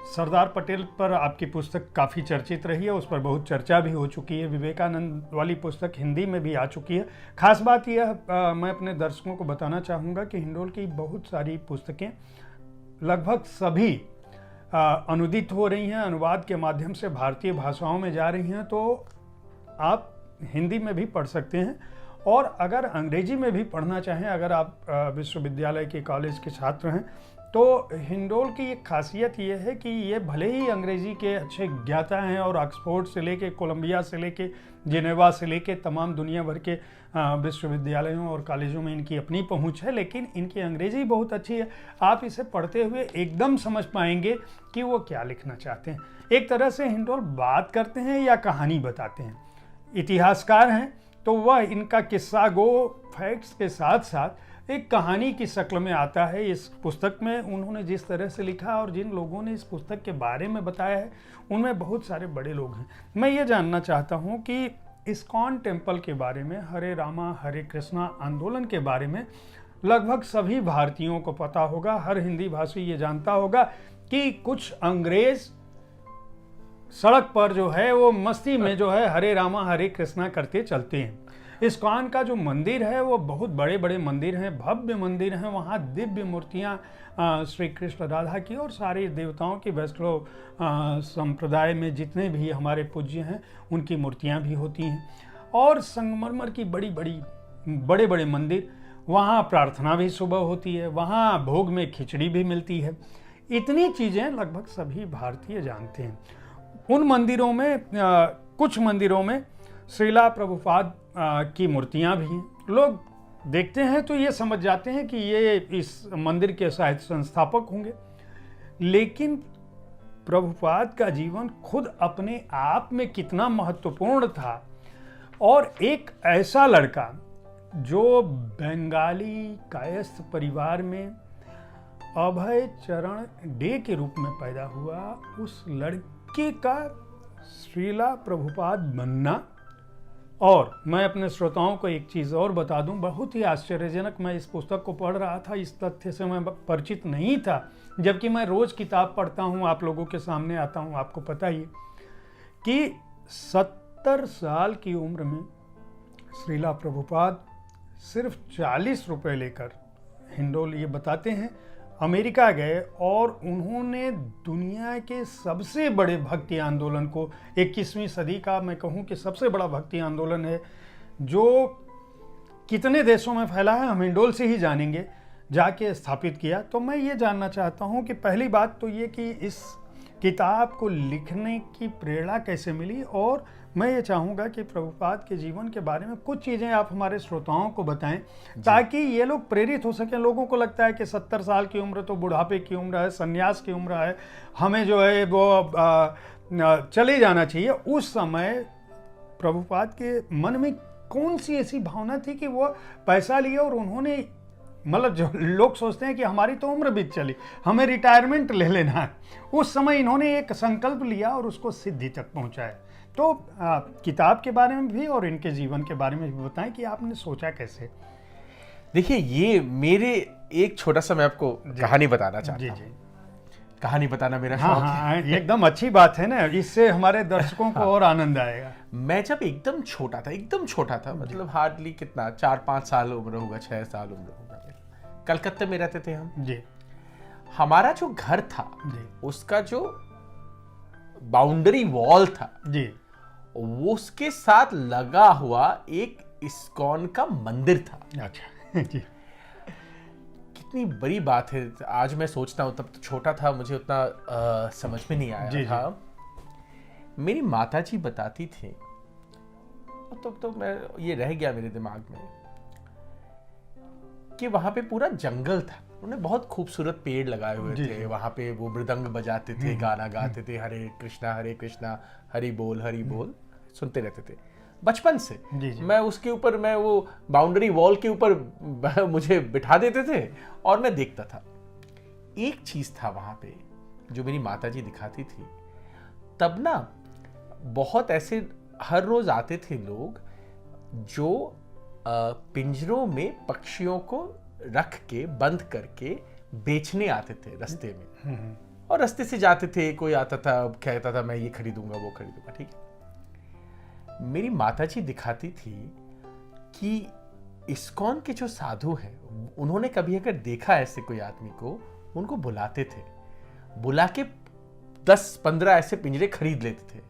सरदार पटेल पर आपकी पुस्तक काफ़ी चर्चित रही है, उस पर बहुत चर्चा भी हो चुकी है। विवेकानंद वाली पुस्तक हिंदी में भी आ चुकी है। खास बात यह मैं अपने दर्शकों को बताना चाहूँगा कि हिंडोल की बहुत सारी पुस्तकें लगभग सभी अनुदित हो रही हैं, अनुवाद के माध्यम से भारतीय भाषाओं में जा रही हैं। तो आप हिंदी में भी पढ़ सकते हैं, और अगर अंग्रेजी में भी पढ़ना चाहें, अगर आप विश्वविद्यालय के कॉलेज के छात्र हैं, तो हिंडोल की एक खासियत ये है कि ये भले ही अंग्रेजी के अच्छे ज्ञाता हैं और ऑक्सफोर्ड से लेके, कोलंबिया से लेके, जिनेवा से लेके तमाम दुनिया भर के विश्वविद्यालयों और कॉलेजों में इनकी अपनी पहुंच है, लेकिन इनकी अंग्रेजी बहुत अच्छी है। आप इसे पढ़ते हुए एकदम समझ पाएंगे कि वो क्या लिखना चाहते हैं। एक तरह से हिंडोल बात करते हैं या कहानी बताते हैं। इतिहासकार हैं तो वह इनका किस्सा गो फैक्ट्स के साथ साथ एक कहानी की शक्ल में आता है। इस पुस्तक में उन्होंने जिस तरह से लिखा और जिन लोगों ने इस पुस्तक के बारे में बताया है, उनमें बहुत सारे बड़े लोग हैं। मैं ये जानना चाहता हूँ कि इस्कॉन टेम्पल के बारे में, हरे रामा हरे कृष्णा आंदोलन के बारे में लगभग सभी भारतीयों को पता होगा। हर हिंदी भाषी ये जानता होगा कि कुछ अंग्रेज सड़क पर जो है वो मस्ती में जो है हरे रामा हरे कृष्णा करते चलते हैं। इस्कॉन का जो मंदिर है वो बहुत बड़े बड़े मंदिर हैं, भव्य मंदिर हैं। वहाँ दिव्य मूर्तियाँ श्री कृष्ण राधा की और सारे देवताओं की, वैष्णव संप्रदाय में जितने भी हमारे पूज्य हैं उनकी मूर्तियाँ भी होती हैं। और संगमरमर की बड़े बड़े मंदिर, वहाँ प्रार्थना भी सुबह होती है, वहाँ भोग में खिचड़ी भी मिलती है। इतनी चीज़ें लगभग सभी भारतीय जानते हैं। उन मंदिरों में कुछ मंदिरों में श्रीला प्रभुपाद की मूर्तियां भी हैं। लोग देखते हैं तो ये समझ जाते हैं कि ये इस मंदिर के शायद संस्थापक होंगे, लेकिन प्रभुपाद का जीवन खुद अपने आप में कितना महत्वपूर्ण था। और एक ऐसा लड़का जो बंगाली कायस्थ परिवार में अभय चरण डे के रूप में पैदा हुआ, उस लड़के का श्रीला प्रभुपाद बनना। और मैं अपने श्रोताओं को एक चीज़ और बता दूं, बहुत ही आश्चर्यजनक, मैं इस पुस्तक को पढ़ रहा था, इस तथ्य से मैं परिचित नहीं था, जबकि मैं रोज़ किताब पढ़ता हूं, आप लोगों के सामने आता हूं। आपको पता ही कि 70 साल की उम्र में श्रीला प्रभुपाद सिर्फ 40 रुपये लेकर, हिंडोल ये बताते हैं, अमेरिका गए और उन्होंने दुनिया के सबसे बड़े भक्ति आंदोलन को, 21वीं सदी का मैं कहूँ कि सबसे बड़ा भक्ति आंदोलन है जो कितने देशों में फैला है हम हिंडोल से ही जानेंगे, जाके स्थापित किया। तो मैं ये जानना चाहता हूँ कि पहली बात तो ये कि इस किताब को लिखने की प्रेरणा कैसे मिली, और मैं ये चाहूँगा कि प्रभुपाद के जीवन के बारे में कुछ चीज़ें आप हमारे श्रोताओं को बताएं, ताकि ये लोग प्रेरित हो सकें। लोगों को लगता है कि 70 साल की उम्र तो बुढ़ापे की उम्र है, संन्यास की उम्र है, हमें जो है वो चले जाना चाहिए। उस समय प्रभुपाद के मन में कौन सी ऐसी भावना थी कि वो पैसा लिए और उन्होंने, मतलब जो लोग सोचते हैं कि हमारी तो उम्र बीत चली, हमें रिटायरमेंट ले लेना है, उस समय इन्होंने एक संकल्प लिया और उसको सिद्धि तक पहुंचाया। तो किताब के बारे में भी और इनके जीवन के बारे में भी बताएं कि आपने सोचा कैसे। देखिए, ये मेरे एक छोटा सा मैं आपको कहानी बताना चाहता हूँ। कहानी बताना मेरा शौक है। एकदम अच्छी बात है ना, इससे हमारे दर्शकों को और आनंद आएगा। मैं जब एकदम छोटा था, मतलब हार्डली कितना 4-5 साल उम्र होगा, 6 साल उम्र होगा, कलकत्ते में रहते थे हम जी। हमारा जो घर था उसका जो बाउंड्री वॉल था जी, वो उसके साथ लगा हुआ एक इस्कॉन का मंदिर था। अच्छा जी। कितनी बड़ी बात है। आज मैं सोचता हूँ, तब तो छोटा था, मुझे उतना समझ में नहीं आया था। मेरी माताजी बताती थी, तब तो मैं ये रह गया मेरे दिमाग में कि वहां पे पूरा जंगल था। उन्होंने बहुत खूबसूरत पेड़ लगाए हुए थे, वहां पे वो मृदंग बजाते थे, गाना गाते थे, हरे कृष्णा हरि बोल सुनते रहते थे बचपन से। मैं उसके ऊपर, मैं वो बाउंड्री वॉल के ऊपर मुझे बिठा देते थे और मैं देखता था। एक चीज था वहां पे जो मेरी माताजी दिखाती थी, तब ना बहुत ऐसे हर रोज आते थे लोग जो पिंजरों में पक्षियों को रख के बंद करके बेचने आते थे रास्ते में। और रास्ते से जाते थे, कोई आता था कहता था मैं ये खरीदूंगा वो खरीदूंगा, ठीक है। मेरी माताजी दिखाती थी कि इस्कॉन के जो साधु हैं, उन्होंने कभी अगर देखा ऐसे कोई आदमी को, उनको बुलाते थे, बुला के 10-15 ऐसे पिंजरे खरीद लेते थे,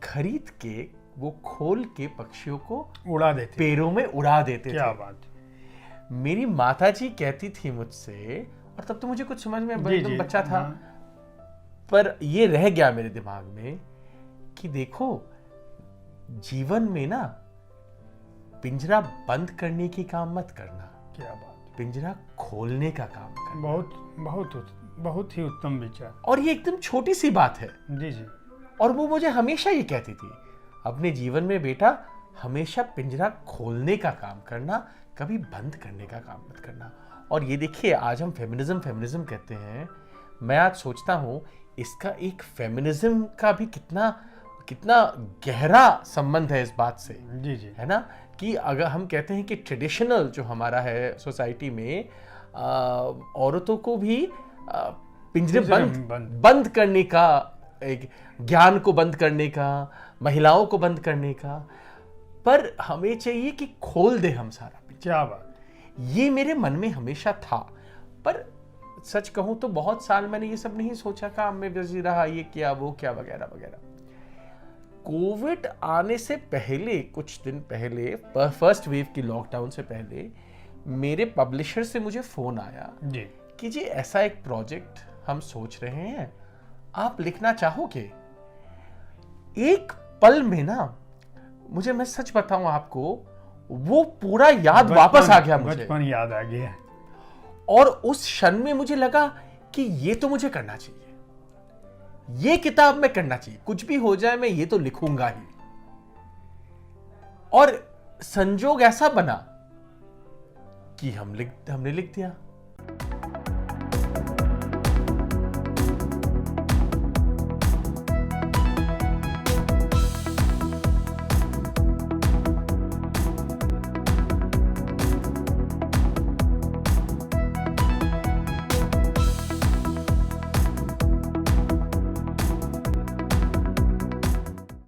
खरीद के वो खोल के पक्षियों को उड़ा देते, पैरों में उड़ा देते थे। क्या बात। मेरी माताजी कहती थी मुझसे, और तब तो मुझे कुछ समझ में, एकदम बच्चा था, पर ये रह गया मेरे दिमाग में कि देखो जीवन में ना पिंजरा बंद करने की काम मत करना, क्या बात, पिंजरा खोलने का काम करना। बहुत ही उत्तम विचार। और ये एकदम छोटी सी बात है। जी जी। और वो मुझे हमेशा ये कहती थी, अपने जीवन में बेटा हमेशा पिंजरा खोलने का काम करना, कभी बंद करने का काम मत करना। और ये देखिए, आज हम फेमिनिज्म कहते हैं, मैं आज सोचता हूं इसका एक फेमिनिज्म का भी कितना गहरा संबंध है इस बात से। जी जी। है ना, कि अगर हम कहते हैं कि ट्रेडिशनल जो हमारा है सोसाइटी में, औरतों को भी पिंजरे बंद करने का, एक ज्ञान को बंद करने का, महिलाओं को बंद करने का, पर हमें चाहिए कि खोल दे हम सारा। क्या बात। ये मेरे मन में हमेशा था, पर सच कहूं तो बहुत साल मैंने ये सब नहीं सोचा, काम में बिजी रहा, ये किया वो क्या वगैरह वगैरह। कोविड आने से पहले, कुछ दिन पहले, फर्स्ट वेव की लॉकडाउन से पहले, मेरे पब्लिशर से मुझे फोन आया जी कि जी ऐसा एक प्रोजेक्ट हम सोच रहे हैं, आप लिखना चाहोगे। एक पल में ना, मैं सच बताऊं आपको, वो पूरा याद वापस आ गया मुझे, बचपन याद आ गया। और उस क्षण में मुझे लगा कि ये तो मुझे करना चाहिए, ये किताब में करना चाहिए, कुछ भी हो जाए मैं ये तो लिखूंगा ही। और संजोग ऐसा बना कि हमने लिख दिया।